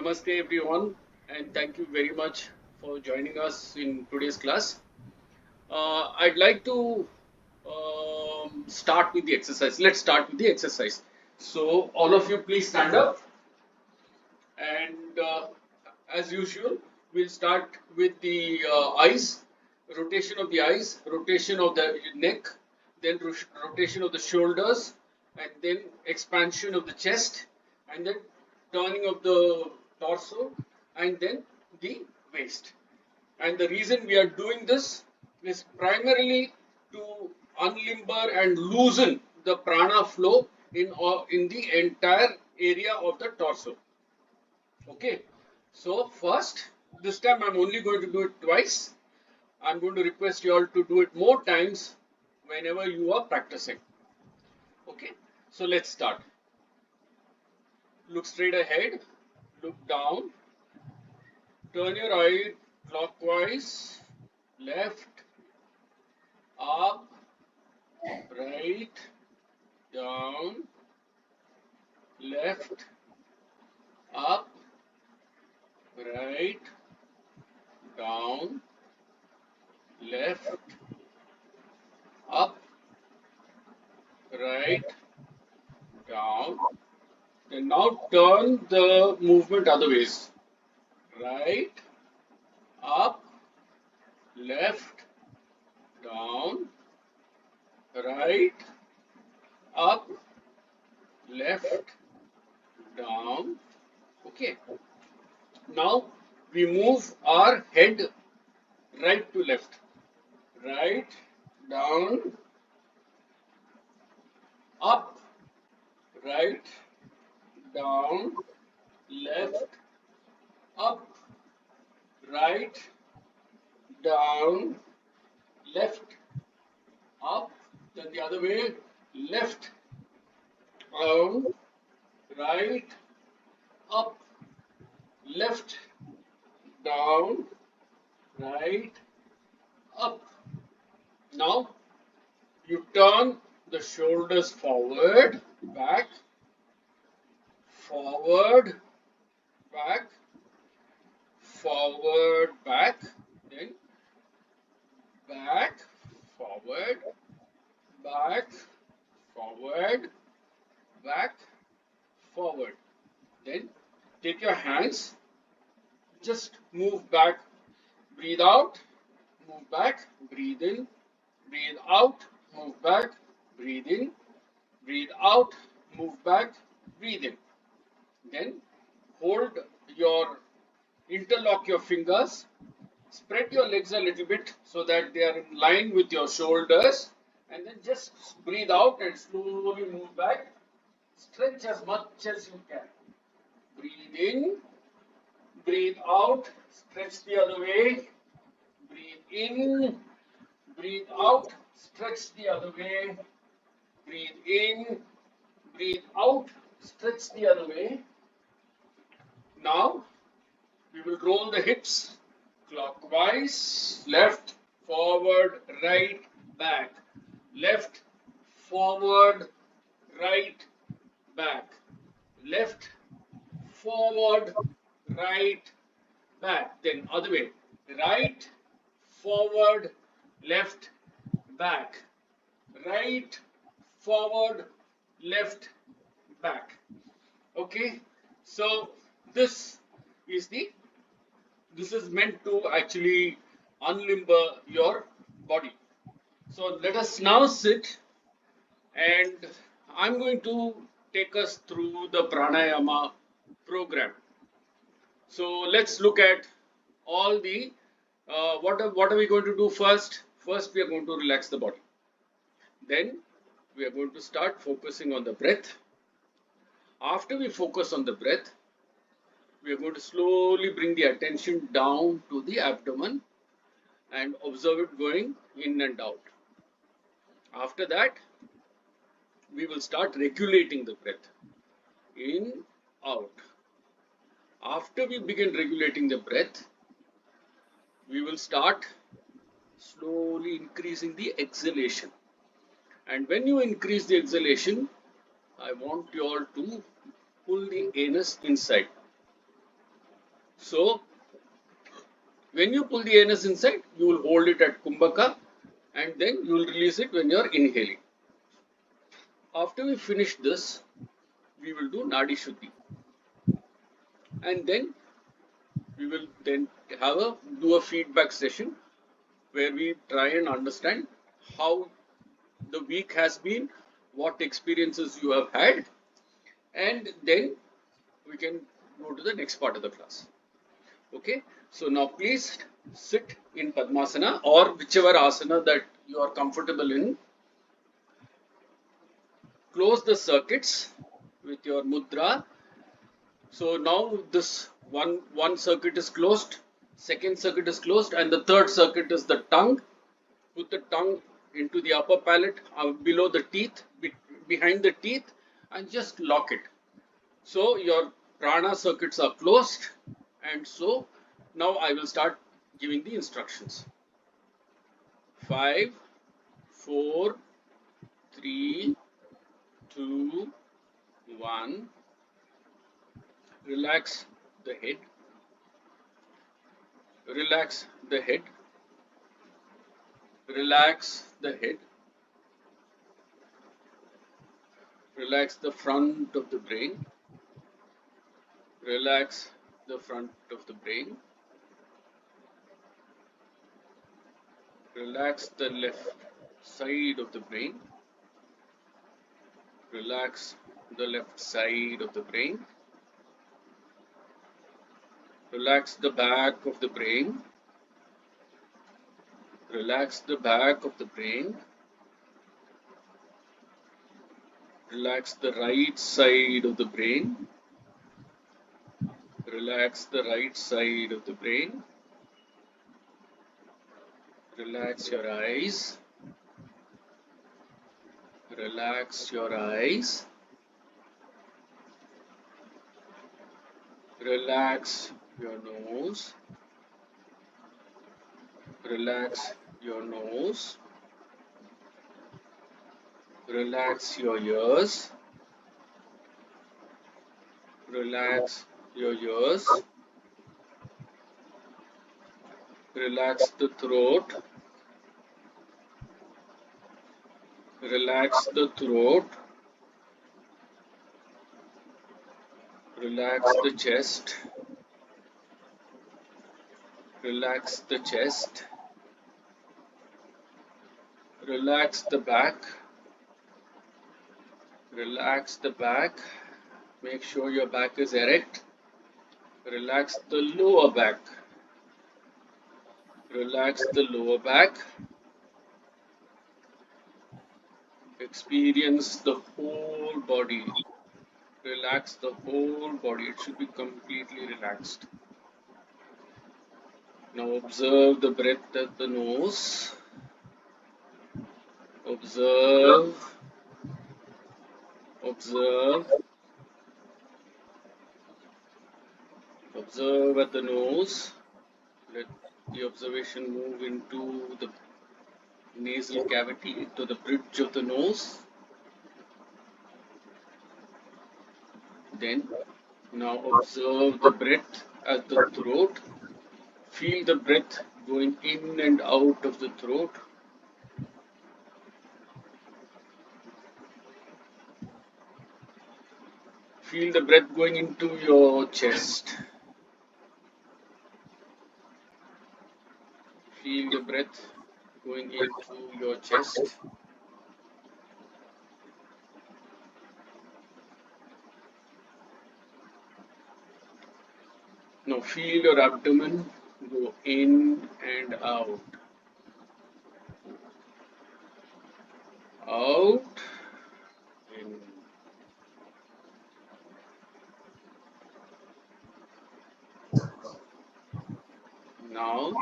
Namaste everyone, and thank you very much for joining us in today's class. I'd like to start with the exercise. Let's start with the exercise. So all of you please stand up, and as usual we'll start with the eyes, rotation of the eyes, rotation of the neck, then rotation of the shoulders, and then expansion of the chest, and then turning of the torso, and then the waist. And the reason we are doing this is primarily to unlimber and loosen the prana flow in the entire area of the torso. Okay, so first, this time I'm only going to do it twice. I'm going to request you all to do it more times whenever you are practicing. Okay, so let's start. Look straight ahead, look down, turn your eye clockwise, left, up, right, down, left, up, right, down, left, up, right, down. Then now turn the movement other ways. Right, up, left, down, right, up, left, down. Okay. Now we move our head right to left. Right, down, up, right, down, left, up, right, down, left, up, then the other way, left, down, right, up, left, down, right, up. Now you turn the shoulders forward, back, forward, back, forward, back, then back, forward, back, forward, back, forward. Then take your hands, just move back, breathe out, move back, breathe in, breathe out, move back, breathe in, breathe out, move back, breathe in. Then hold interlock your fingers, spread your legs a little bit so that they are in line with your shoulders, and then just breathe out and slowly move back. Stretch as much as you can. Breathe in, breathe out, stretch the other way. Breathe in, breathe out, stretch the other way. Breathe in, breathe out, stretch the other way. Now we will roll the hips clockwise, left, forward, right, back, left, forward, right, back, left, forward, right, back. Then other way, right, forward, left, back, right, forward, left, back. Okay, so this is meant to actually unlimber your body. So let us now sit, and I'm going to take us through the pranayama program. So let's look at all the what are we going to do first? First we are going to relax the body. Then we are going to start focusing on the breath. After we focus on the breath, we are going to slowly bring the attention down to the abdomen and observe it going in and out. After that, we will start regulating the breath in, out. After we begin regulating the breath, we will start slowly increasing the exhalation. And when you increase the exhalation, I want you all to pull the anus inside. So when you pull the anus inside, you will hold it at Kumbhaka and then you will release it when you are inhaling. After we finish this, we will do Nadi Shuddhi. And then we will then do a feedback session where we try and understand how the week has been, what experiences you have had, and then we can go to the next part of the class. Okay, so now please sit in Padmasana or whichever asana that you are comfortable in. Close the circuits with your mudra. So now this one circuit is closed, second circuit is closed, and the third circuit is the tongue. Put the tongue into the upper palate, below the teeth, behind the teeth, and just lock it. So your prana circuits are closed, and so now I will start giving the instructions. 5, 4, 3, 2, 1. Relax the head. Relax the head. Relax the head. Relax the front of the brain. Relax the front of the brain. Relax the left side of the brain. Relax the left side of the brain. Relax the back of the brain. Relax the back of the brain. Relax the right side of the brain. Relax the right side of the brain. Relax your eyes. Relax your eyes. Relax your nose. Relax your nose. Relax your ears. Relax your ears. Relax the throat. Relax the throat. Relax the chest. Relax the chest. Relax the back. Relax the back. Make sure your back is erect. Relax the lower back. Relax the lower back. Experience the whole body. Relax the whole body. It should be completely relaxed. Now observe the breath at the nose. Observe. Observe. Observe at the nose. Let the observation move into the nasal cavity, to the bridge of the nose. Then, now observe the breath at the throat. Feel the breath going in and out of the throat. Feel the breath going into your chest. Feel the breath going into your chest. Now feel your abdomen go in and out. Out. In. Now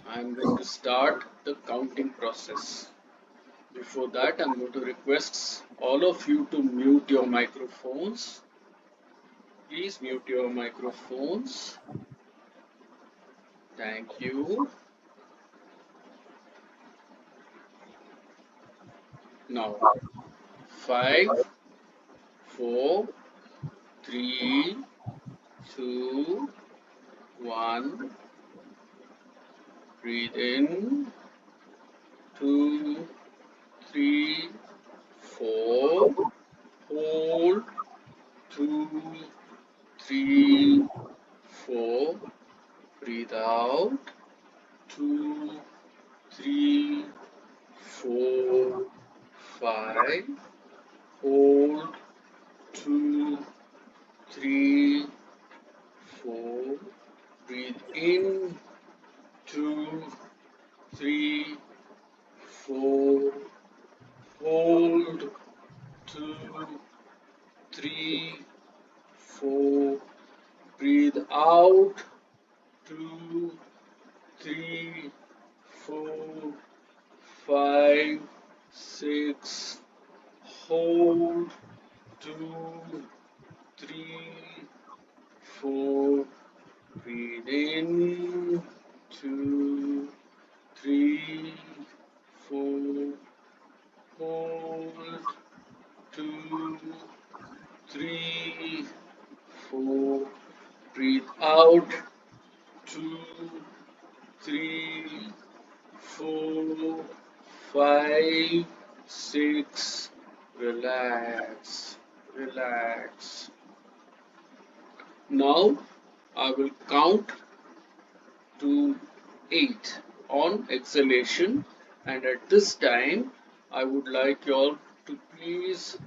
I am going to start the counting process. Before that, I am going to request all of you to mute your microphones. Please mute your microphones. Thank you. Now, 5, 4, 3, 2, 1, breathe in, 2, 3, 4, hold, 2, 3, 4, breathe out, 2, 3, 4, 5, hold, 2, 3, 4, breathe in, 2, 3, 4, hold, 2, 3, 4, breathe out, 2, 3, 4, 5, 6, hold, 2, 3, 4, breathe in, 2, 3, 4, hold, 2, 3, 4, breathe out, 2, 3, 4, 5, 6, relax, relax. Now I will count to 8 on exhalation, and at this time I would like you all to please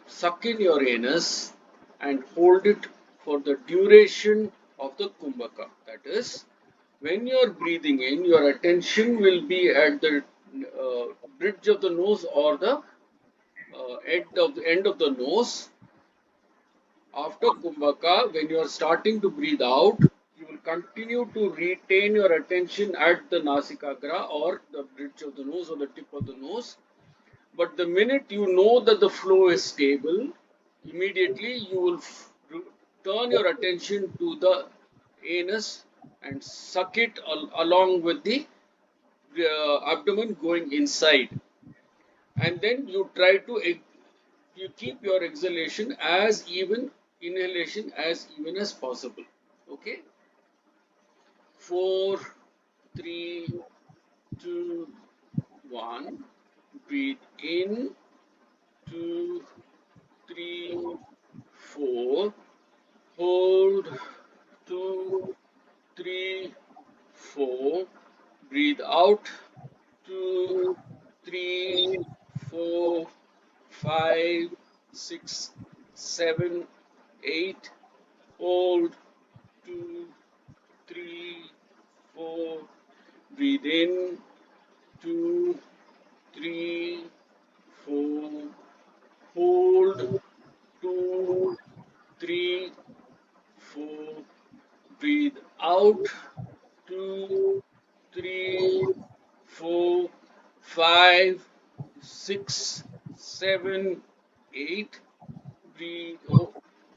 suck in your anus and hold it for the duration of the Kumbhaka. That is, when you are breathing in, your attention will be at the bridge of the nose or the end of the nose. After Kumbhaka, when you are starting to breathe out, you will continue to retain your attention at the Nasikagra or the bridge of the nose or the tip of the nose. But the minute you know that the flow is stable, immediately you will turn your attention to the anus and suck it along with the abdomen going inside. And then you try to you keep your exhalation as even, inhalation as even as possible. Okay, 4, 3, 2, 1, breathe in, 2, 3, 4, hold, 2, 3, 4, breathe out, 2, 3, 4, 5, 6, 7, 8, hold, 2, 3, 4, breathe in, 2, 3, 4, hold, 2, 3, 4, breathe out, 2, 3, 4, 5, 6, 7, 8, breathe,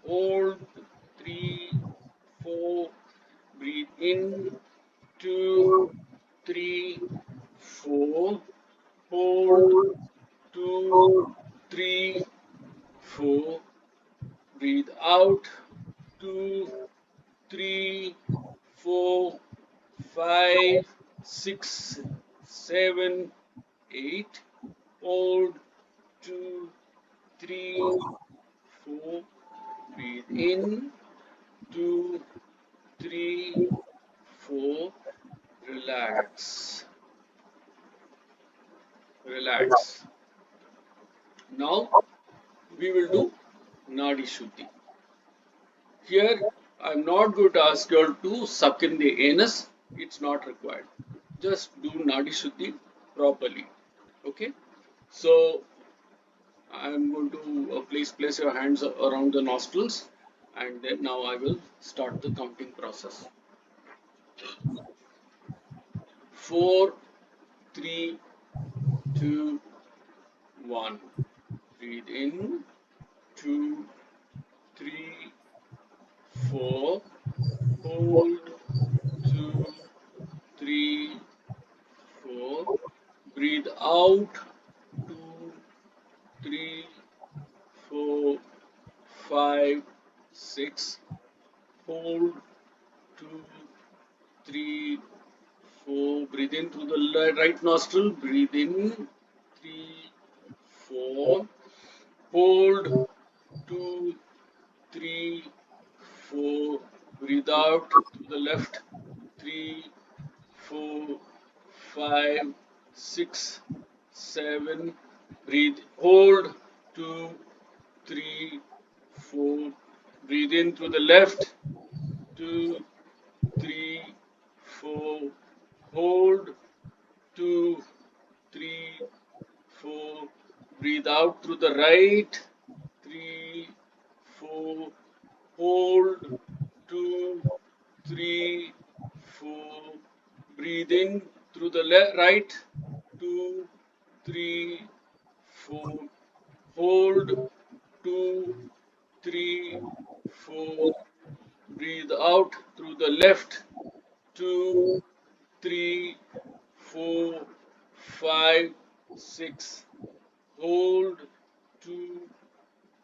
hold, 3, 4, breathe in, 2, 3, 4, hold, 2, 3, 4, breathe out, 2, 3, 4, 5, 6, 7, 8, hold, 2, 3, 4, breathe in, 2, 3, 4, relax, relax. Now we will do Nadi Shuddhi. Here I am not going to ask you all to suck in the anus, it's not required. Just do Nadi Shuddhi properly. Okay, so I am going to place your hands around the nostrils, and then now I will start the counting process. 4, 3, 2, 1. Breathe in, 2, 3, 4. Hold, 2, 3, 4. Breathe out, 2, 3, 4, 5, 6. Hold, 2, 3, 4. Breathe in through the right nostril. Breathe in. 3, 4. Hold. 2, 3, 4. Breathe out through the left. 3, 4, 5, 6, 7. Breathe. Hold. 2, 3, 4. Breathe in through the left. 2, 3, 4. Hold. 2, 3, 4. Breathe out through the right. 3, 4. Hold. 2, 3, 4. Breathe in through the right. 2, 3, 4. Hold. 2, 3, 4. Breathe out through the left. 2, 3, 4, 5, 6. Hold. 2,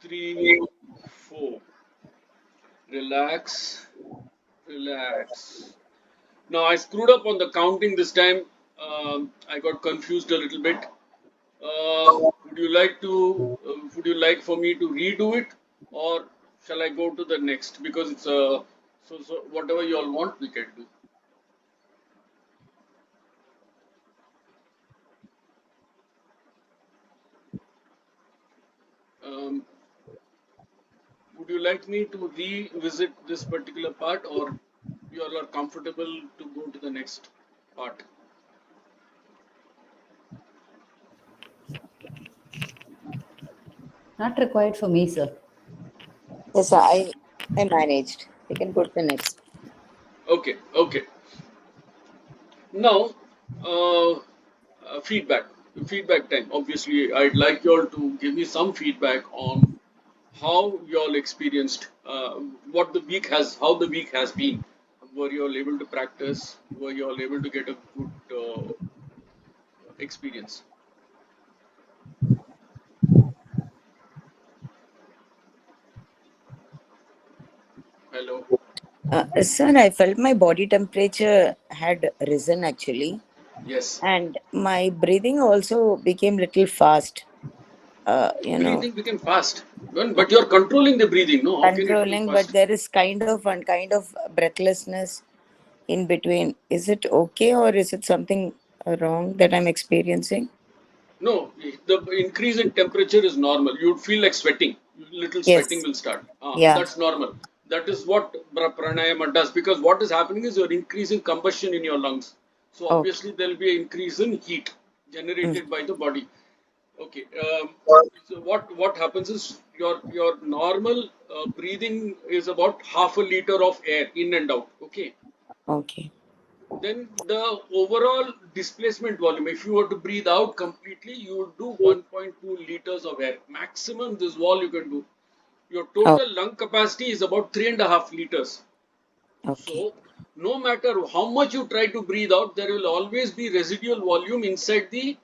3, 4. Relax. Relax. Now I screwed up on the counting this time. I got confused a little bit. Would you like to? Would you like for me to redo it, or shall I go to the next? Because it's so whatever you all want, we can do. Would you like me to revisit this particular part, or you all are comfortable to go to the next part? Not required for me, sir. Yes, sir, I managed. We can go to the next. Okay, okay. Now, feedback time. Obviously, I'd like you all to give me some feedback on how you all experienced what the week has, how the week has been. Were you all able to practice? Were you all able to get a good experience? Hello. Sir, I felt my body temperature had risen actually, Yes. and my breathing also became little fast. Breathing became fast. But you're controlling the breathing, no? How can it be Controlling, but fast? there is kind of breathlessness in between. Is it okay, or is it something wrong that I'm experiencing? No, the increase in temperature is normal. You'd feel like sweating. Little sweating Yes. will start. Yeah. That's normal. That is what pranayama does, because what is happening is you're increasing combustion in your lungs. So Okay. obviously there will be an increase in heat generated by the body. Okay. So what happens is your normal breathing is about half a liter of air in and out. Okay. Okay. Then the overall displacement volume, if you were to breathe out completely, you would do 1.2 liters of air. Maximum this wall you can do. Your Oh, total lung capacity is about 3.5 liters. okay. So no matter how much you try to breathe out, there will always be residual volume inside the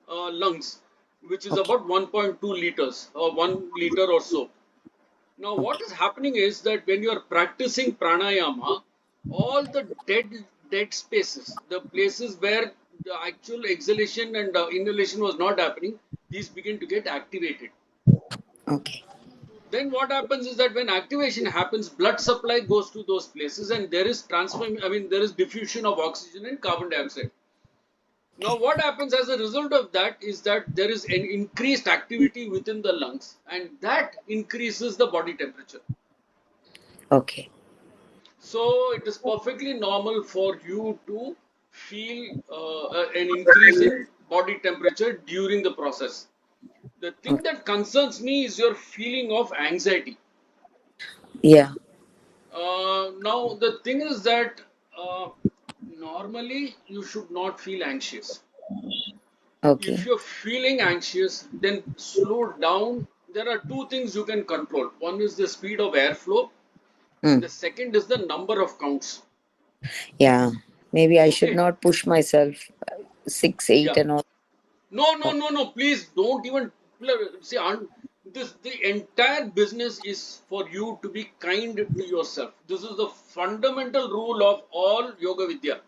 lungs, which is Okay. about 1.2 liters or 1 liter or so. Now, what Okay. is happening is that when you are practicing pranayama, all the dead spaces, the places where the actual exhalation and inhalation was not happening, these begin to get activated. Okay. Then what happens is that when activation happens, blood supply goes to those places, and there is there is diffusion of oxygen and carbon dioxide. Now, Okay. what happens as a result of that is that there is an increased activity within the lungs, and that increases the body temperature. Okay. So it is perfectly normal for you to feel an increase in body temperature during the process. The thing Okay. that concerns me is your feeling of anxiety. Yeah. Now, the thing is that normally you should not feel anxious. If Okay. you're feeling anxious, then slow down. There are two things you can control. One is the speed of airflow, and Hmm. the second is the number of counts. Yeah. Maybe I should Okay? not push myself 6, 8, Yeah. and all. No, no, no, no. Please don't even see. The entire business is for you to be kind to yourself. This is the fundamental rule of all yoga vidya.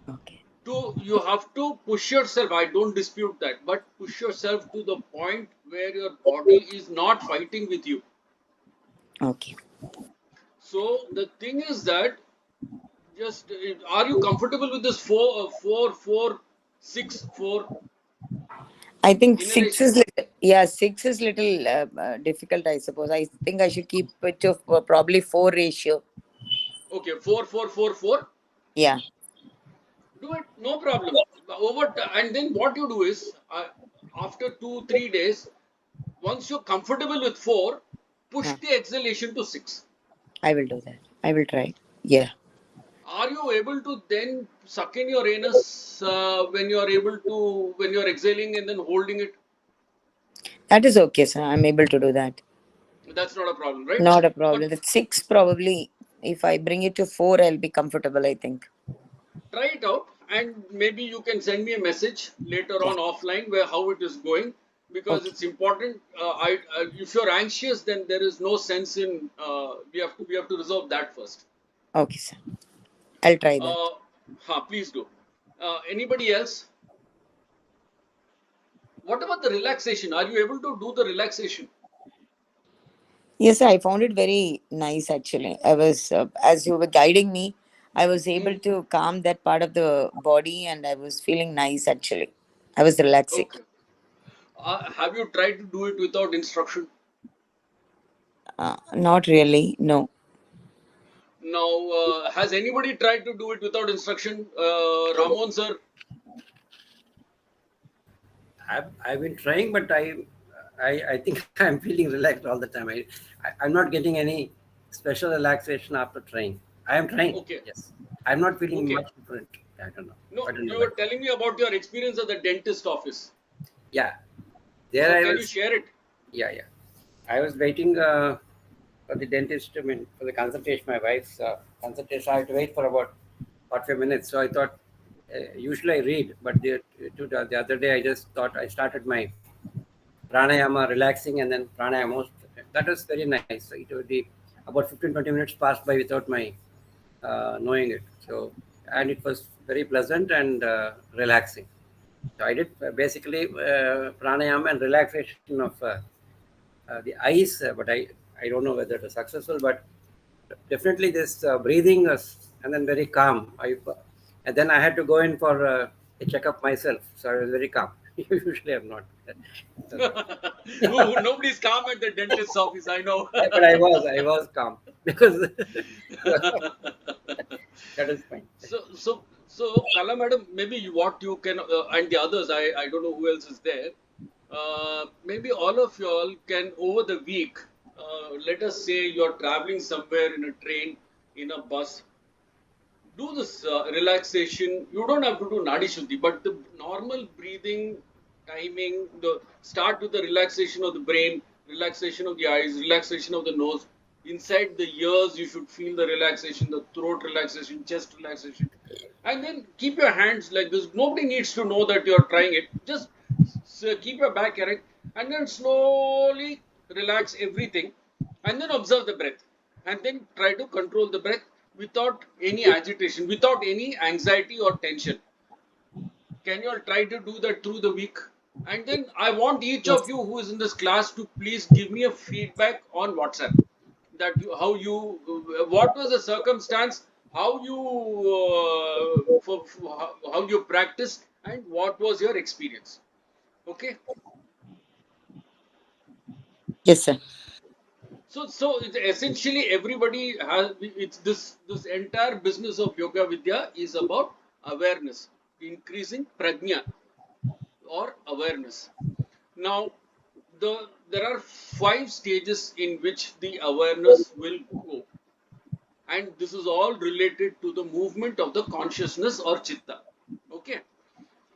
Okay. You have to push yourself. I don't dispute that, but push yourself to the point where your body is not fighting with you. Okay. So the thing is that just are you comfortable with this 4, 4, 4, 6, 4 I think six inhalation? is little, yeah, six is little difficult, I suppose. I think I should keep it to probably four ratio. Okay, 4, 4, 4, 4. Yeah. Do it, no problem. And then what you do is, after 2, 3 days, once you're comfortable with 4, push Huh. the exhalation to 6. I will do that. I will try. Yeah. Are you able to then suck in your anus when you're exhaling and then holding it? That is okay, sir. I'm able to do that. That's not a problem, right? Not a But problem. The six probably, if I bring it to four, I'll be comfortable, I think. try it out, and maybe you can send me a message later Yeah. on offline where how it is going, because Okay. it's important. If you're anxious, then there is no sense in we have to resolve that first. Okay, sir. I'll try that. uh, please do. Anybody else? What about the relaxation? Are you able to do the relaxation? Yes, I found it very nice actually. I was, as you were guiding me, I was able Hmm. to calm that part of the body and I was feeling nice actually. I was relaxing. Okay. Have you tried to do it without instruction? Not really, no. Now, has anybody tried to do it without instruction? Ramon sir? I've been trying, but I think I'm feeling relaxed all the time. I'm not getting any special relaxation after trying. I am trying, Okay. yes. I'm not feeling Okay. much different. I don't know. No, I don't know you why. were telling me about your experience at the dentist office. Yeah, there So, I can you was. share it? Yeah, yeah. I was waiting for the dentist. I mean, for the consultation. My wife's consultation. I had to wait for about 45 minutes. So I thought. Usually I read, but the other day I just thought I started my pranayama, relaxing, and then pranayama. That was very nice. So it would be about 15-20 minutes passed by without my knowing it. So, and it was very pleasant and relaxing. So I did basically pranayama and relaxation of the eyes, but I don't know whether it was successful, but definitely this breathing was, and then very calm. And then I had to go in for a checkup myself, so I was very calm. Usually I'm not. So, Nobody's calm at the dentist's office, I know. but I was calm because that is fine. Kala madam, maybe what you can, and the others, I don't know who else is there. Maybe all of you all can, over the week, let us say you're traveling somewhere in a train, in a bus, do this relaxation. You don't have to do Nadi Shuddhi, but the normal breathing timing, the start with the relaxation of the brain, relaxation of the eyes, relaxation of the nose. Inside the ears, you should feel the relaxation, the throat relaxation, chest relaxation. And then keep your hands like this. Nobody needs to know that you're trying it. Just keep your back erect and then slowly relax everything and then observe the breath and then try to control the breath without any agitation, without any anxiety or tension. Can you all try to do that through the week? And then I want each Yes. of you who is in this class to please give me a feedback on WhatsApp that what was the circumstance, how you how you practiced, and what was your experience. Okay. Yes, sir. So essentially everybody has it's this entire business of yoga vidya is about awareness, increasing prajna or awareness. Now there are 5 stages in which the awareness will go, and this is all related to the movement of the consciousness or chitta. Okay.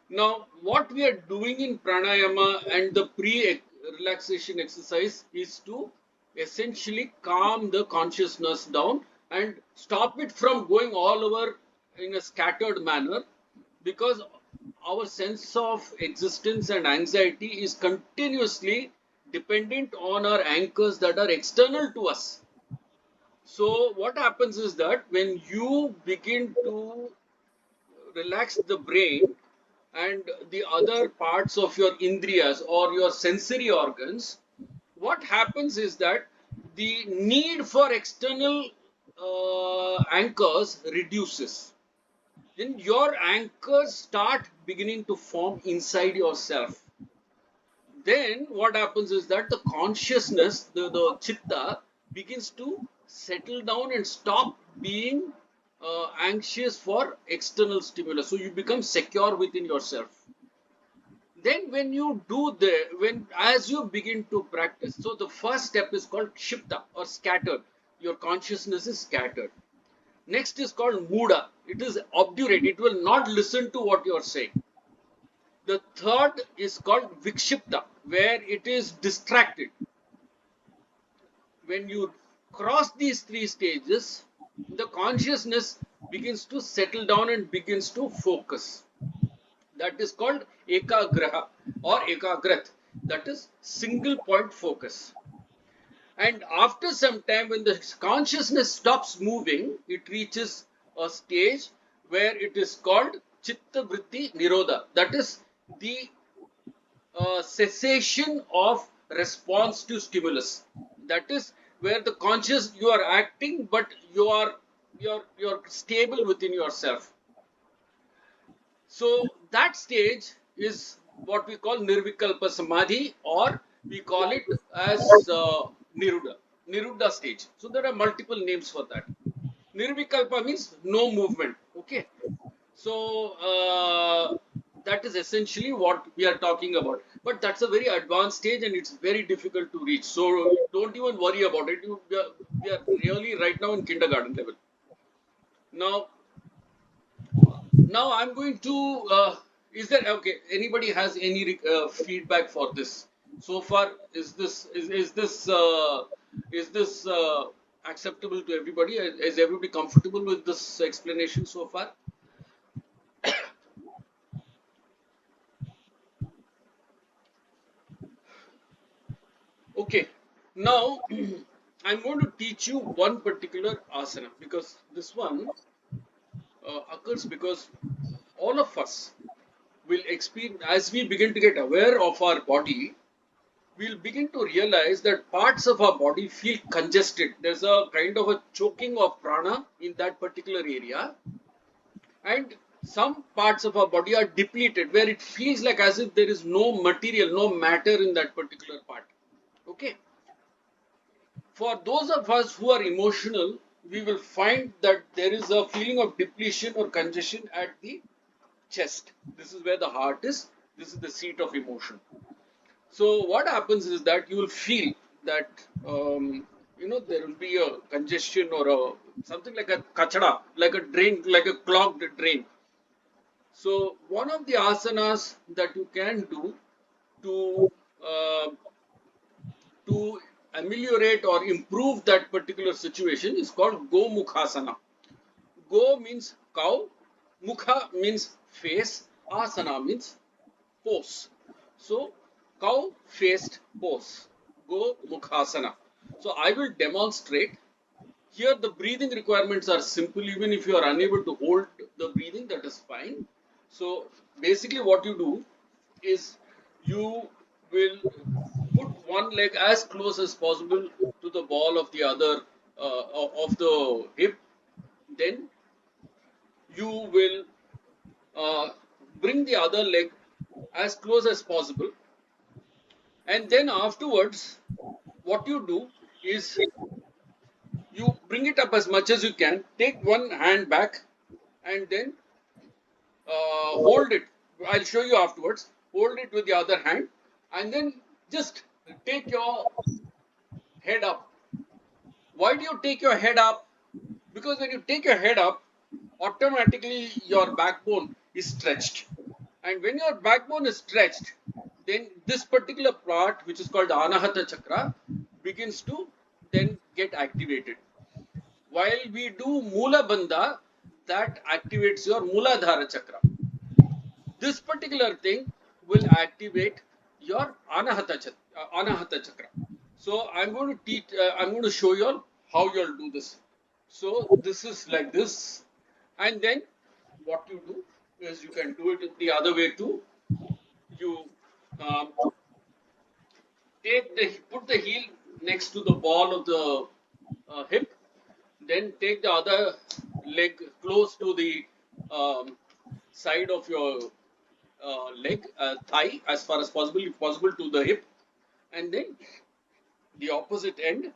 Now, what we are doing in pranayama and the pre relaxation exercise is to essentially calm the consciousness down and stop it from going all over in a scattered manner, because our sense of existence and anxiety is continuously dependent on our anchors that are external to us. So what happens is that when you begin to relax the brain and the other parts of your indriyas or your sensory organs, what happens is that the need for external anchors reduces. Then your anchors start beginning to form inside yourself. Then what happens is that the consciousness, the chitta, begins to settle down and stop being anxious for external stimulus. So you become secure within yourself. Then when you do as you begin to practice, so the first step is called shifta or scattered. Your consciousness is scattered. Next is called muda. It is obdurate. It will not listen to what you are saying. The third is called vikshipta, where it is distracted. When you cross these three stages, the consciousness begins to settle down and begins to focus. That is called ekagraha or ekagrat. That is single point focus. And after some time, when the consciousness stops moving, it reaches a stage where it is called chitta vritti nirodha. That is the cessation of response to stimulus. That is where the conscious, you are acting, but you're stable within yourself. So that stage is what we call nirvikalpa samadhi, or we call it as niruddha stage. So there are multiple names for that. Nirvikalpa means no movement. Okay. So that is essentially what we are talking about. But that's a very advanced stage and it's very difficult to reach. So don't even worry about it. We are really right now in kindergarten level. Now I'm going to. Is there okay? Anybody has any feedback for this so far? Is this acceptable to everybody? Is everybody comfortable with this explanation so far? Okay, now I'm going to teach you one particular asana because this one occurs because all of us will experience, as we begin to get aware of our body, we'll begin to realize that parts of our body feel congested. There's a kind of a choking of prana in that particular area, and some parts of our body are depleted where it feels like as if there is no material, no matter in that particular part. Okay. For those of us who are emotional, we will find that there is a feeling of depletion or congestion at the chest. This is where the heart is. This is the seat of emotion. So what happens is that you will feel that there will be a congestion or something like a kachada, like a drain, like a clogged drain. So one of the asanas that you can do to uh, to ameliorate or improve that particular situation is called Gomukāsana. Go means cow, mukha means face, asana means pose. So cow faced pose, Gomukāsana. So I will demonstrate. Here the breathing requirements are simple. Even if you are unable to hold the breathing, that is fine. So basically what you do is you will put one leg as close as possible to the ball of the other of the hip. Then you will bring the other leg as close as possible, and then afterwards what you do is you bring it up as much as you can, take one hand back, and then hold it. I'll show you afterwards. Hold it with the other hand, and then just take your head up. Why do you take your head up? Because when you take your head up, automatically your backbone is stretched. And when your backbone is stretched, then this particular part, which is called the Anahata Chakra, begins to then get activated. While we do Mula Bandha, that activates your Muladhara Chakra. This particular thing will activate your Anahata Chakra. So I'm going to teach, I'm going to show you all how you all do this. So this is like this, and then what you do is you can do it the other way too. You um, put the heel next to the ball of the hip, then take the other leg close to the um, side of your leg, thigh, as far as possible, if possible, to the hip, and then the opposite end.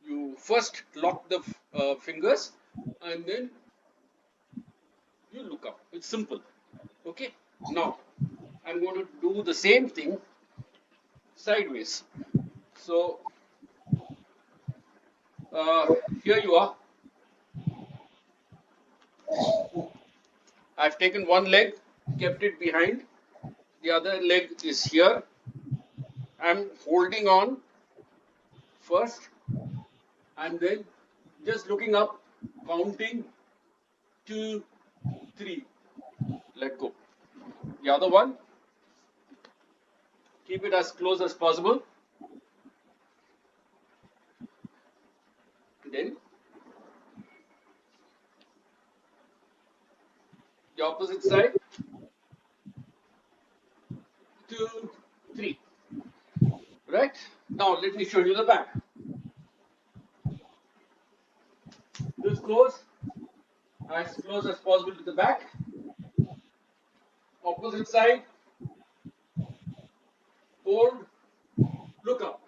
You first lock the fingers, and then you look up. It's simple. Okay. Now I'm going to do the same thing sideways. So uh, here you are. I've taken one leg, kept it behind. The other leg is here. I'm holding on first, and then just looking up, counting 2, 3. Let go. The other one, keep it as close as possible. Then the opposite side, 2, 3. Right? Now let me show you the back. This goes as close as possible to the back. Opposite side, hold, look up.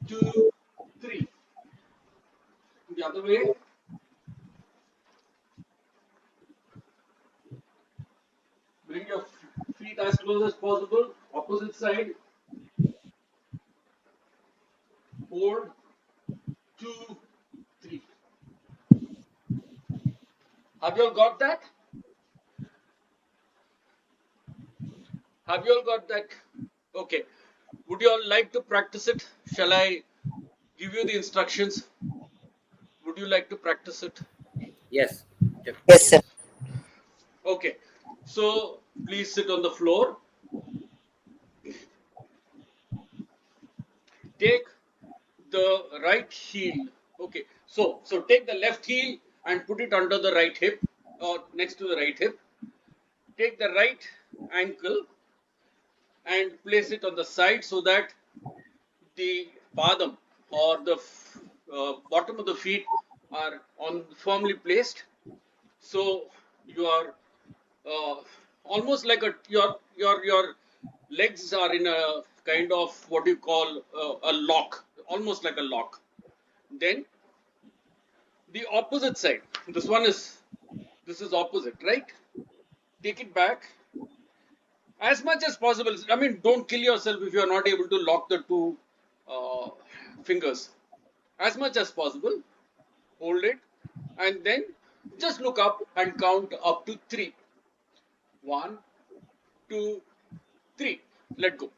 2, 3. The other way. Bring your feet as close as possible. Opposite side, hold, 2, 3. Have you all got that? Have you all got that? Okay. Would you all like to practice it? Shall I give you the instructions? Would you like to practice it? Yes. Yes, sir. Okay. So please sit on the floor. Take the right heel. Okay. So take the left heel and put it under the right hip or next to the right hip. Take the right ankle and place it on the side so that the padam or the bottom of the feet are on firmly placed. So you are uh, almost like your legs are in a kind of what you call a lock, almost like a lock. Then the opposite side. This is opposite, right? Take it back as much as possible. I mean, don't kill yourself if you are not able to lock the two uh, fingers. As much as possible, hold it, and then just look up and count up to 3. 1, 2, 3. Let go.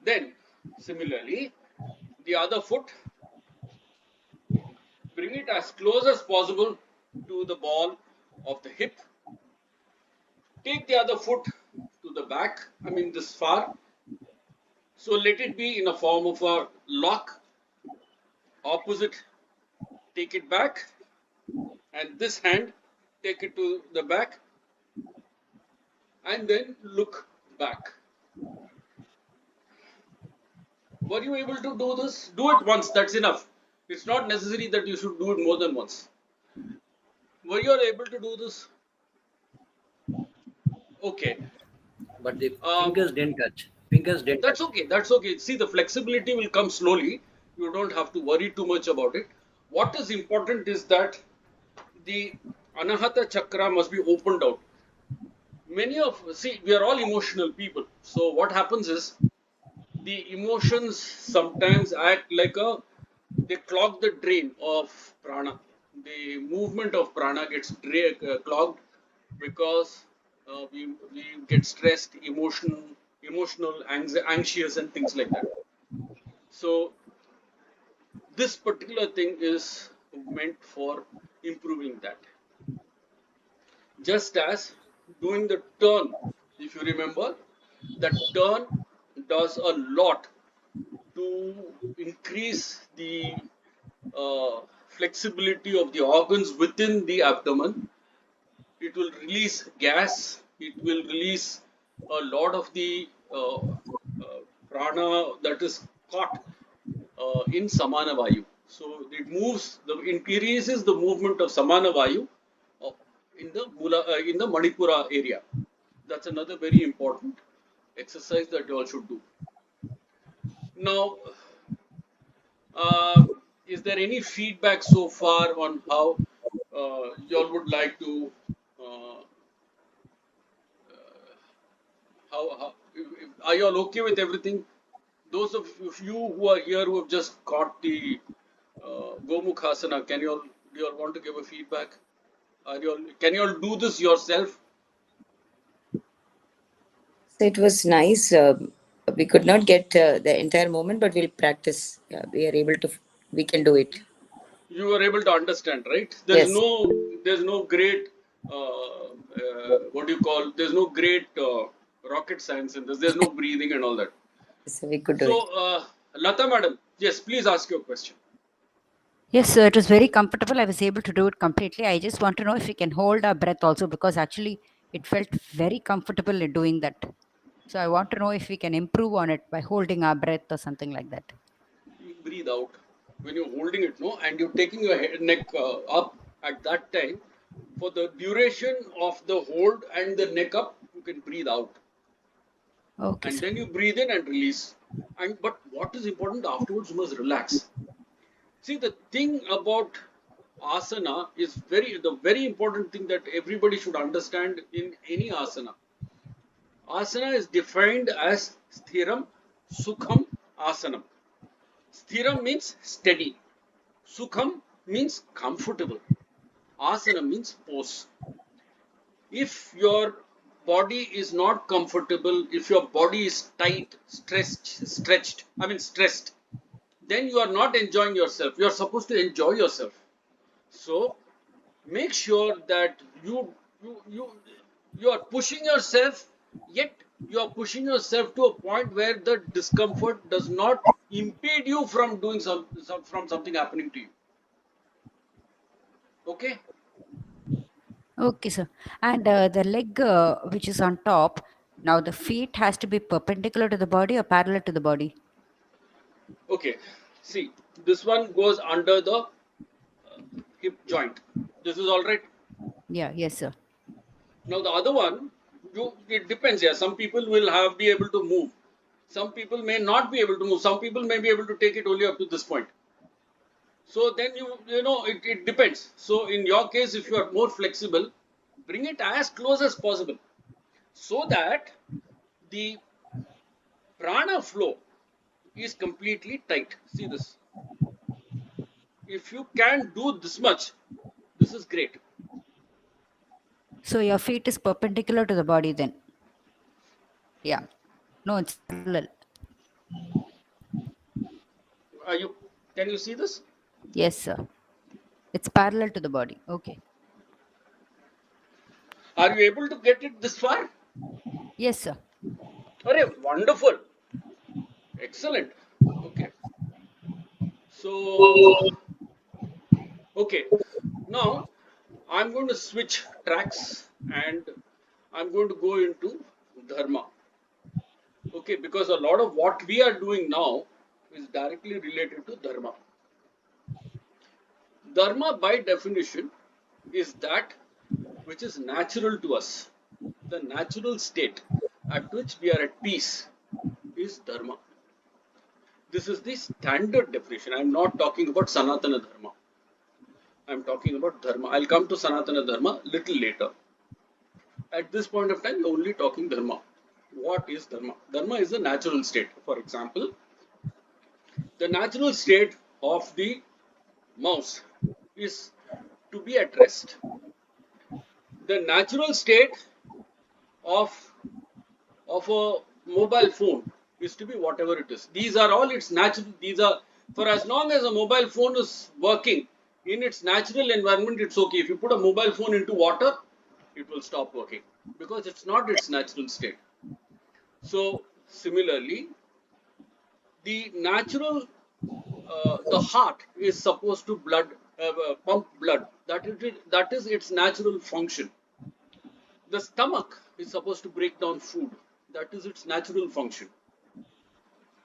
Then, similarly, the other foot, bring it as close as possible to the ball of the hip. Take the other foot to the back, I mean this far. So let it be in a form of a lock. Opposite, take it back, and this hand, take it to the back, and then look back. Were you able to do this? Do it once, that's enough. It's not necessary that you should do it more than once. Were you able to do this? Okay. But the Um, fingers didn't touch. Fingers didn't that's touch. okay. That's okay. See, the flexibility will come slowly. You don't have to worry too much about it. What is important is that the Anahata Chakra must be opened out. See, we are all emotional people. So what happens is the emotions sometimes act like they clog the drain of prana. The movement of prana gets clogged because we get stressed, emotional, anxious, and things like that. So this particular thing is meant for improving that. Just as doing the turn, if you remember, That turn does a lot to increase the flexibility of the organs within the abdomen. It will release gas. It will release a lot of the prana that is caught in samana vayu. So it moves, increases the movement of samana vayu uh, in the Manipura area. That's another very important exercise that you all should do. Now, uh, is there any feedback so far on how you all would like to uh, are you all okay with everything? Those of you who are here who have just got the Gomukāsana, do you all want to give a feedback? Can you all do this yourself? So it was nice. We could not get the entire moment, but we'll practice. Yeah, we are able to. We can do it. You are able to understand, right? Yes. There's no great, what do you call? There's no great rocket science in this. There's no breathing and all that. So we could do So, it. Lata madam, yes, please ask your question. Yes, sir, it was very comfortable. I was able to do it completely. I just want to know if we can hold our breath also, because actually it felt very comfortable in doing that. So I want to know if we can improve on it by holding our breath or something like that. You breathe out when you're holding it, no, and you're taking your neck up at that time. For the duration of the hold and the neck up, you can breathe out, Okay, and sir. then you breathe in and release. And but what is important afterwards? You must relax. See, the thing about asana is the very important thing that everybody should understand in any asana. Asana is defined as sthiram, sukham, asanam. Sthiram means steady. Sukham means comfortable. Asana means pose. If your body is not comfortable, if your body is tight, stressed, then you are not enjoying yourself. You are supposed to enjoy yourself. So make sure that you are pushing yourself, yet you are pushing yourself to a point where the discomfort does not impede you from doing from something happening to you. Okay. Okay, sir. And the leg which is on top, now the feet has to be perpendicular to the body or parallel to the body? Okay. See, this one goes under the hip joint. This is all right. Yeah, yes, sir. Now the other one, it depends. Yeah, some people will be able to move. Some people may not be able to move. Some people may be able to take it only up to this point. So then you know it depends. So in your case, if you are more flexible, bring it as close as possible, so that the prana flow is completely tight. See this. If you can do this much, this is great. So your feet is perpendicular to the body then? Yeah. No, it's parallel. Are you? Can you see this? Yes, sir. It's parallel to the body. Okay. Are you able to get it this far? Yes, sir. Arey, wonderful. Excellent. Okay. So, okay. Now, I'm going to switch tracks and I'm going to go into Dharma. Okay, because a lot of what we are doing now is directly related to Dharma. Dharma, by definition, is that which is natural to us. The natural state at which we are at peace is Dharma. This is the standard definition. I'm not talking about Sanatana Dharma. I'm talking about Dharma. I'll come to Sanatana Dharma little later. At this point of time, we're only talking Dharma. What is Dharma? Dharma is the natural state. For example, the natural state of the mouse is to be at rest. The natural state of a mobile phone is to be whatever it is. These are all its natural. These are, for as long as a mobile phone is working in its natural environment, it's okay. If you put a mobile phone into water, it will stop working because it's not its natural state. So similarly, the natural, the heart is supposed to pump blood. That is its natural function. The stomach is supposed to break down food. That is its natural function.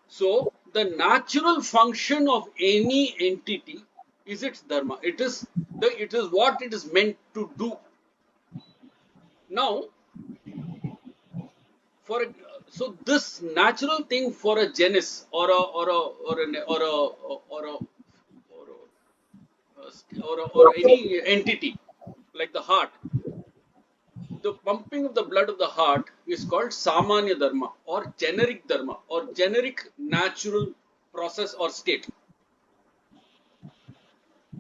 So the natural function of any entity is its dharma. It is what it is meant to do. Now, for a, so this natural thing for a genus or any entity like the heart, the pumping of the blood of the heart is called samanya dharma or generic dharma or generic natural process or state.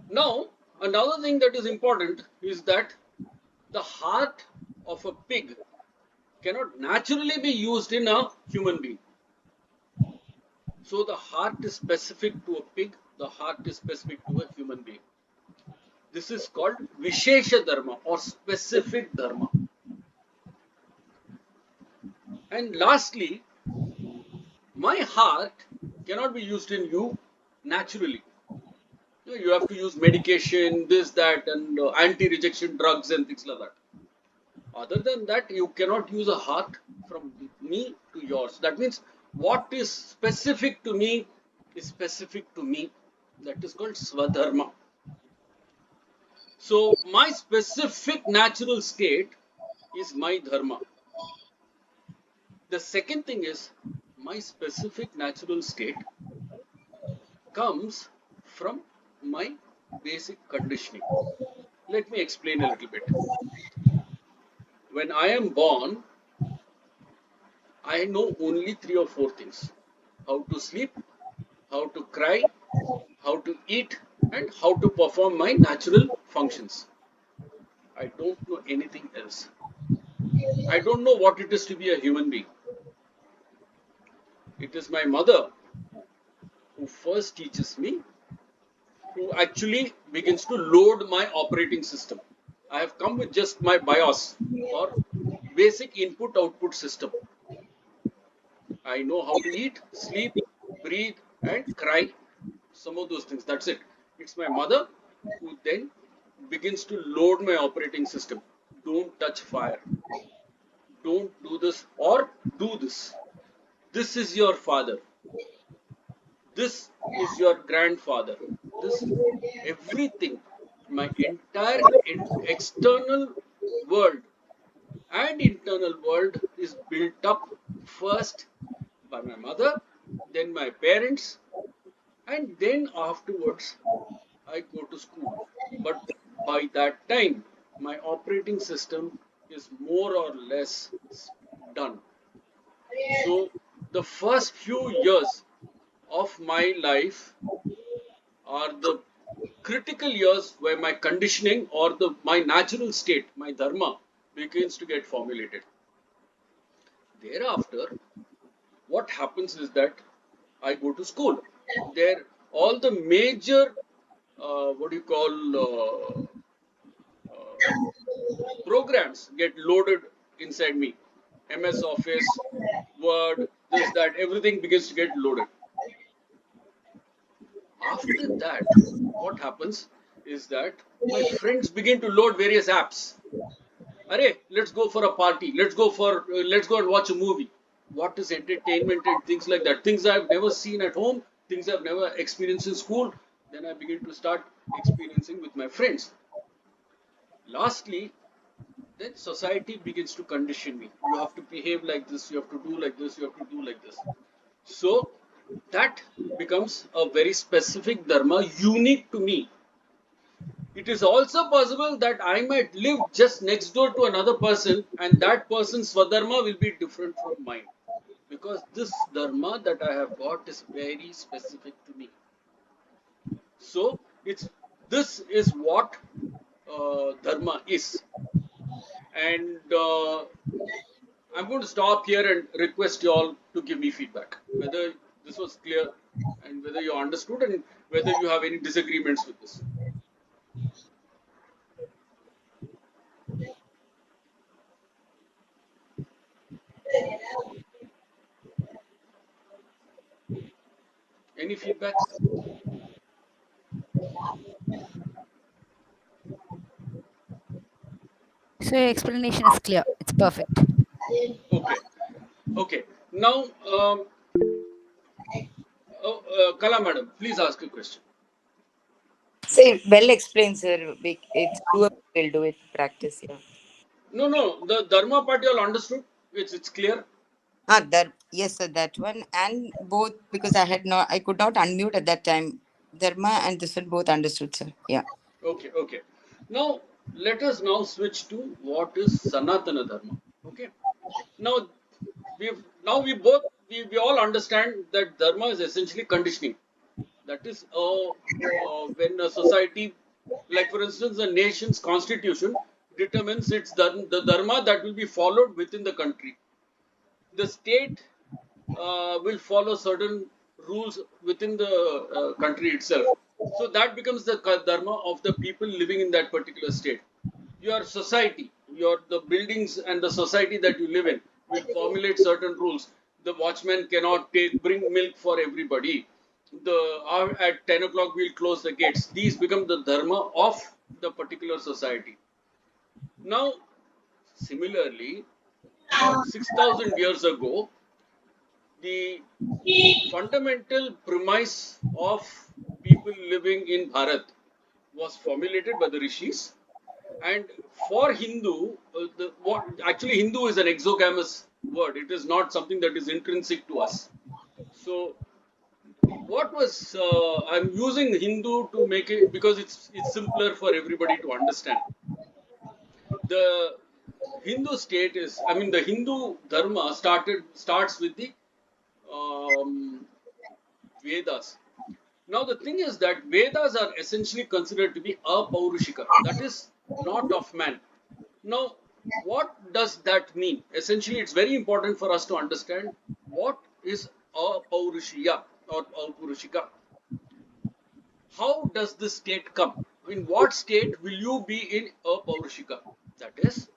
Now, another thing that is important is that the heart of a pig cannot naturally be used in a human being. So the heart is specific to a pig, the heart is specific to a human being. This is called Vishesha Dharma or specific Dharma. And lastly, my heart cannot be used in you naturally. You have to use medication, this, that, and anti-rejection drugs and things like that. Other than that, you cannot use a heart from me to yours. That means what is specific to me is specific to me. That is called Swadharma. So my specific natural state is my dharma. The second thing is my specific natural state comes from my basic conditioning. Let me explain a little bit. When I am born, I know only 3 or 4 things: how to sleep, how to cry, how to eat, and how to perform my natural functions. I don't know anything else. I don't know what it is to be a human being. It is my mother who first teaches me, who actually begins to load my operating system. I have come with just my BIOS or basic input output system. I know how to eat, sleep, breathe, and cry. Some of those things. That's it. It's my mother who then begins to load my operating system. Don't touch fire. Don't do this or do this. This is your father. This is your grandfather. This everything, my entire external world and internal world is built up first by my mother, then my parents, and then afterwards I go to school. But by that time, my operating system is more or less done. So the first few years of my life are the critical years where my conditioning or my natural state, my dharma, begins to get formulated. Thereafter, what happens is that I go to school. There, all the major, what do you call, programs get loaded inside me. MS Office, Word, this, that, everything begins to get loaded. After that, what happens is that my friends begin to load various apps. Arey, let's go for a party. Let's go and watch a movie. What is entertainment and things like that? Things I've never seen at home, things I've never experienced in school. Then I begin to start experiencing with my friends. Lastly, then society begins to condition me. You have to behave like this, you have to do like this, you have to do like this. So that becomes a very specific dharma unique to me. It is also possible that I might live just next door to another person and that person's swadharma will be different from mine. Because this dharma that I have got is very specific to me. So this is what dharma is. And I'm going to stop here and request you all to give me feedback, whether this was clear and whether you understood and whether you have any disagreements with this. feedback? So your explanation is clear. It's perfect. Okay. Okay. Now, Kala madam, please ask a question. Say, well explained, sir. It's doable. We'll do it. Practice, yeah. No. The Dharma part you all understood. It's clear. That yes, sir. That one and both because I could not unmute at that time. Dharma and this one both understood, sir. Yeah. Okay. Now let us now switch to what is Sanatana Dharma. Okay. Now we all understand that Dharma is essentially conditioning. That is, when a society, like for instance, a nation's constitution determines the Dharma that will be followed within the country. The state will follow certain rules within the country itself. So that becomes the dharma of the people living in that particular state. Your society, the buildings and the society that you live in will formulate certain rules. The watchman cannot bring milk for everybody. At 10 o'clock we'll close the gates. These become the dharma of the particular society. Now, similarly, 6,000 years ago, the fundamental premise of people living in Bharat was formulated by the rishis. And for Hindu, actually Hindu is an exogamous word. It is not something that is intrinsic to us. So I'm using Hindu to make it because it's simpler for everybody to understand. The Hindu state is, I mean, the Hindu dharma starts with the um, Vedas. Now, the thing is that Vedas are essentially considered to be apaurushika, that is, not of man. Now, what does that mean? Essentially, it's very important for us to understand what is apaurushiya or apurushika. How does this state come? In what state will you be in apaurushika? That is,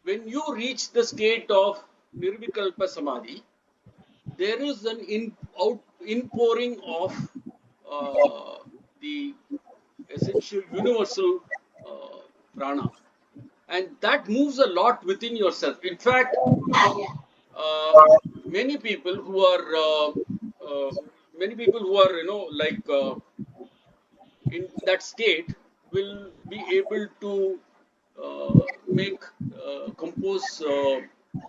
when you reach the state of nirvikalpa samadhi, there is an inpouring of uh, the essential universal uh, prana, and that moves a lot within yourself. In fact, uh, many people who are uh, like in that state will be able to make compose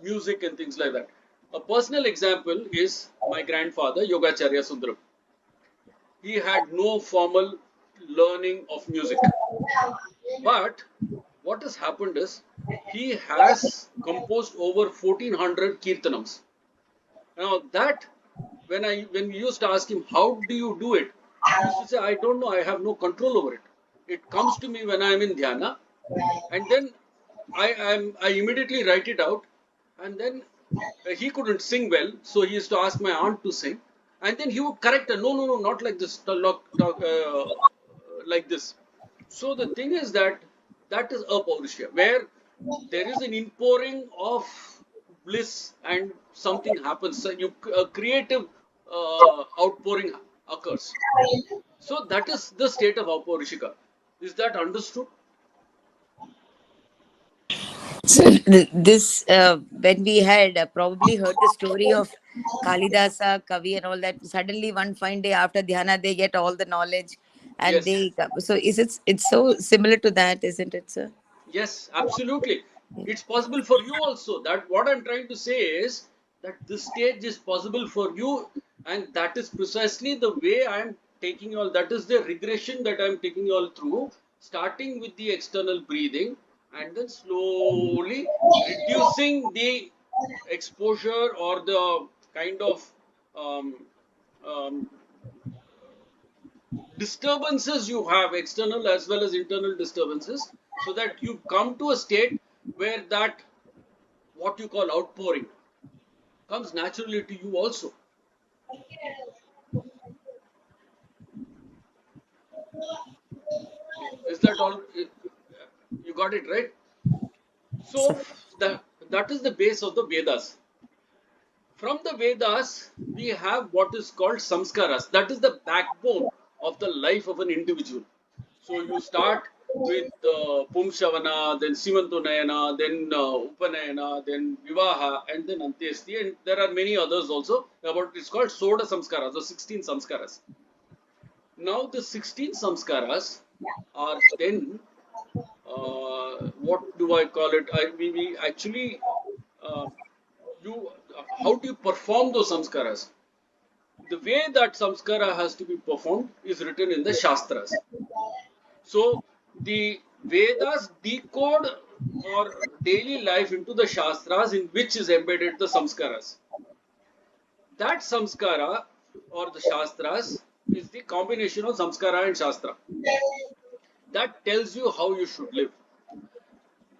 music and things like that. A personal example is my grandfather, Yogacharya Sundaram. He had no formal learning of music, but what has happened is he has composed over 1400 kirtanams. Now that when we used to ask him how do you do it, he used to say, I don't know, I have no control over it. It comes to me when I am in dhyana, and then I immediately write it out, and then he couldn't sing well, so he used to ask my aunt to sing, and then he would correct her. No, not like this. Like this. So the thing is that is apaurusha, where there is an inpouring of bliss and something happens. So a creative outpouring occurs. So that is the state of apaurishika. Is that understood? So this when we had probably heard the story of Kalidasa, Kavi, and all that. Suddenly, one fine day after dhyana, they get all the knowledge, and Yes. they. So it's so similar to that, isn't it, sir? Yes, absolutely. It's possible for you also. That what I'm trying to say is that this stage is possible for you, and that is precisely the way I'm taking you all. That is the regression that I'm taking you all through, starting with the external breathing and then slowly reducing the exposure or the kind of um, um, disturbances you have, external as well as internal disturbances, so that you come to a state where that what you call outpouring comes naturally to you also. Is that all? You got it right. So So, that is the base of the Vedas. From the Vedas, we have what is called samskaras. That is the backbone of the life of an individual. So you start with Pumshavana, then Simantunayana, then Upanayana, then Vivaha, and then Antyesti, and there are many others also. About it's called Soda Samskaras, or 16 Samskaras. Now the 16 Samskaras are then what do I call it? We actually uh, you how do you perform those samskaras? The way that samskara has to be performed is written in the Shastras. So the Vedas decode our daily life into the Shastras in which is embedded the samskaras. That samskara or the Shastras is the combination of samskara and Shastra. That tells you how you should live.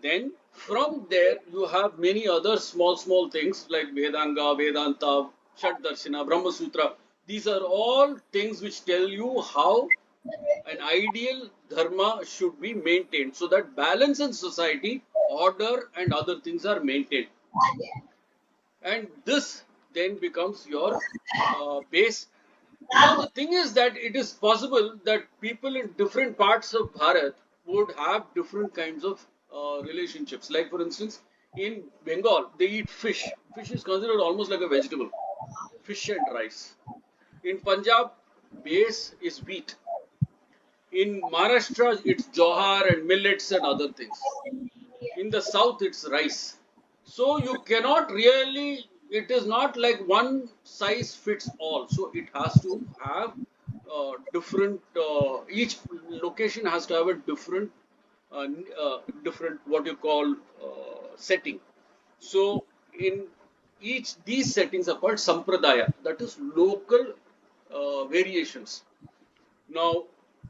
Then from there you have many other small things like Vedanga, Vedanta, Shat Darshana, Brahma Sutra. These are all things which tell you how an ideal dharma should be maintained so that balance in society, order and other things are maintained. And this then becomes your base. Now the thing is that it is possible that people in different parts of Bharat would have different kinds of relationships. Like for instance, in Bengal, they eat fish. Fish is considered almost like a vegetable. Fish and rice. In Punjab, base is wheat. In Maharashtra, it's jowar and millets and other things. In the south, it's rice. So you cannot really, it is not like one size fits all. So it has to have different, each location has to have a different, different what you call setting. So in each, these settings are called sampradaya, that is local variations. Now,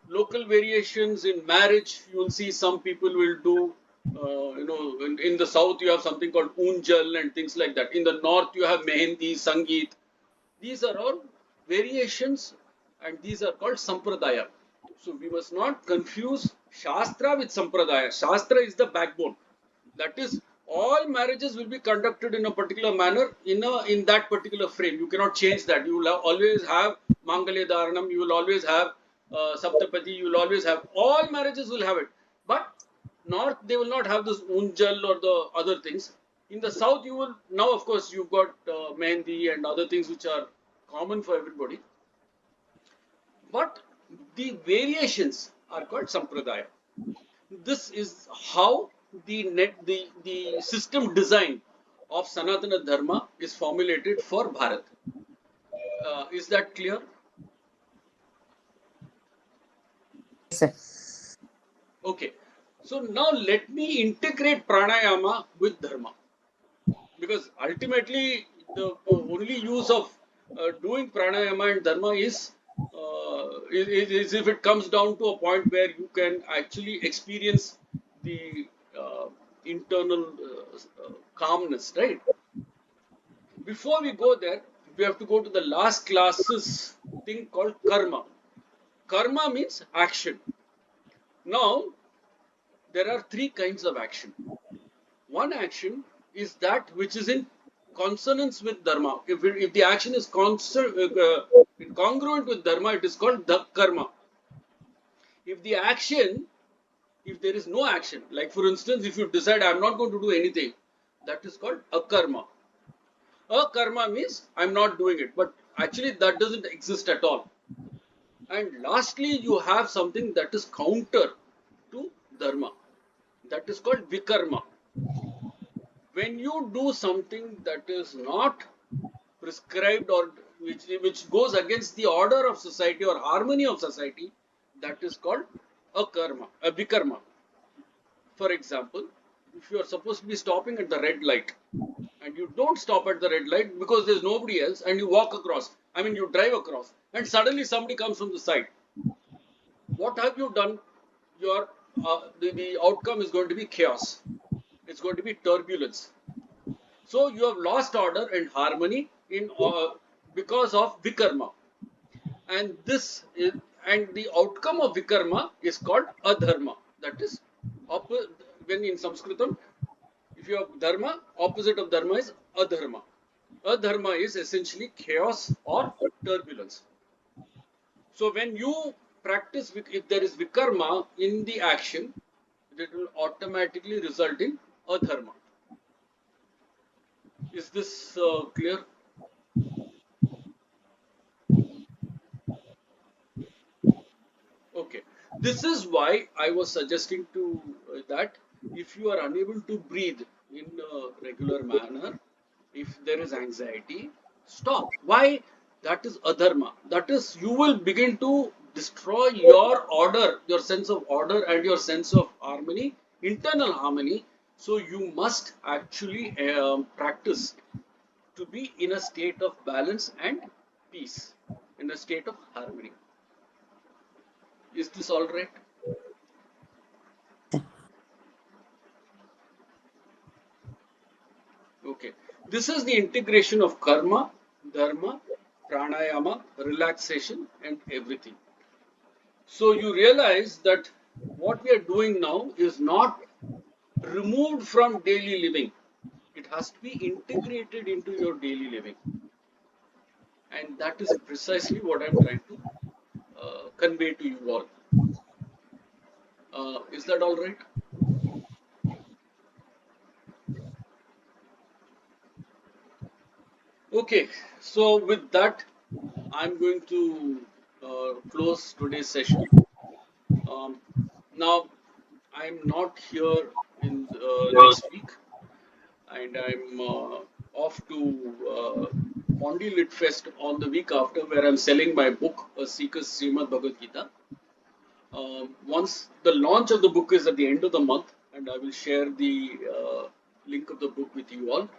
local variations in marriage, you will see some people will do, in the south you have something called unjal and things like that. In the north you have mehendi, sangeet. These are all variations and these are called sampradaya. So we must not confuse Shastra with sampradaya. Shastra is the backbone. That is, all marriages will be conducted in a particular manner in that particular frame. You cannot change that. You will always have Mangalya Dharanam. You will always have Saptapati. You will always have, all marriages will have it. But north they will not have this unjal or the other things. In the south you will, now of course you've got mehendi and other things which are common for everybody. But the variations are called sampradaya. This is how the system design of Sanatana Dharma is formulated for Bharat. Is that clear? Sir. Okay. So now let me integrate Pranayama with Dharma. Because ultimately the only use of doing Pranayama and Dharma is if it comes down to a point where you can actually experience the internal calmness, right? Before we go there, we have to go to the last class's thing called karma. Karma means action. Now, there are three kinds of action. One action is that which is in consonance with Dharma. If the action is congruent with Dharma, it is called the karma. If the action, if there is no action, like for instance, if you decide I am not going to do anything, that is called akarma. Akarma means I am not doing it, but actually that doesn't exist at all. And lastly, you have something that is counter to Dharma. That is called vikarma. When you do something that is not prescribed or which goes against the order of society or harmony of society, that is called a vikarma. For example, if you are supposed to be stopping at the red light and you don't stop at the red light because there's nobody else and you walk across, you drive across and suddenly somebody comes from the side. What have you done? Your the outcome is going to be chaos. It's going to be turbulence. So you have lost order and harmony in because of vikarma, and the outcome of vikarma is called adharma. That is, when in Sanskritam, if you have dharma, opposite of dharma is adharma. Adharma is essentially chaos or turbulence. So when you practice, if there is vikarma in the action, it will automatically result in adharma. Is this clear? Okay. This is why I was suggesting to that if you are unable to breathe in a regular manner, if there is anxiety, stop. Why? That is adharma. That is, you will begin to destroy your order, your sense of order and your sense of harmony, internal harmony. So you must actually practice to be in a state of balance and peace, in a state of harmony. Is this all right? Okay. This is the integration of karma, dharma, pranayama, relaxation, and everything. So you realize that what we are doing now is not removed from daily living. It has to be integrated into your daily living. And that is precisely what I'm trying to convey to you all. Is that all right? Okay. So with that, I'm going to close today's session. Now, I'm not here in next week, and I'm off to Pondi Lit Fest on the week after, where I'm selling my book, A Seeker's Srimad Bhagavad Gita. Once the launch of the book is at the end of the month, and I will share the link of the book with you all.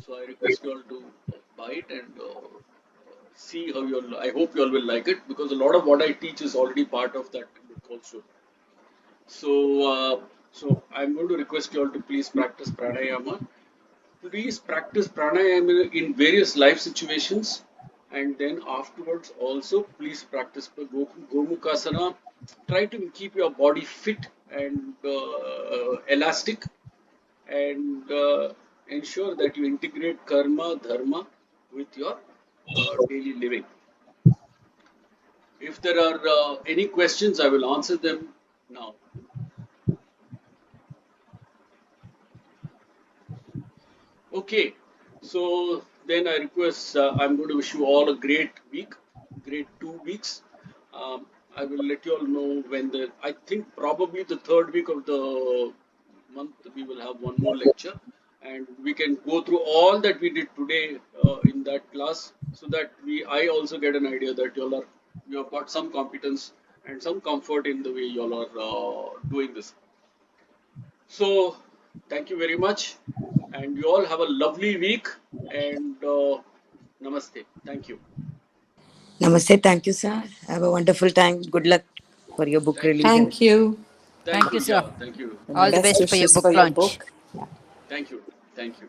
So I request you all to buy it and see how you all. I hope you all will like it, because a lot of what I teach is already part of that book also. So I'm going to request you all to please practice pranayama. Please practice pranayama in various life situations, and then afterwards also please practice Gomukāsana. Try to keep your body fit and elastic, and ensure that you integrate karma, dharma with your daily living. If there are any questions, I will answer them now. Okay, so then I request, I'm going to wish you all a great week, great 2 weeks. I will let you all know when I think probably the third week of the month, we will have one more lecture, and we can go through all that we did today in that class, so that I also get an idea that you have got some competence and some comfort in the way you all are doing this. So, thank you very much, and you all have a lovely week, and namaste. Thank you. Namaste. Thank you, sir. Have a wonderful time. Good luck for your book Thank you. release. Thank you. Thank Thank you. you, sir. Yeah, thank you. All the Best best for your wishes book for your launch. book. Yeah. Thank you. Thank you.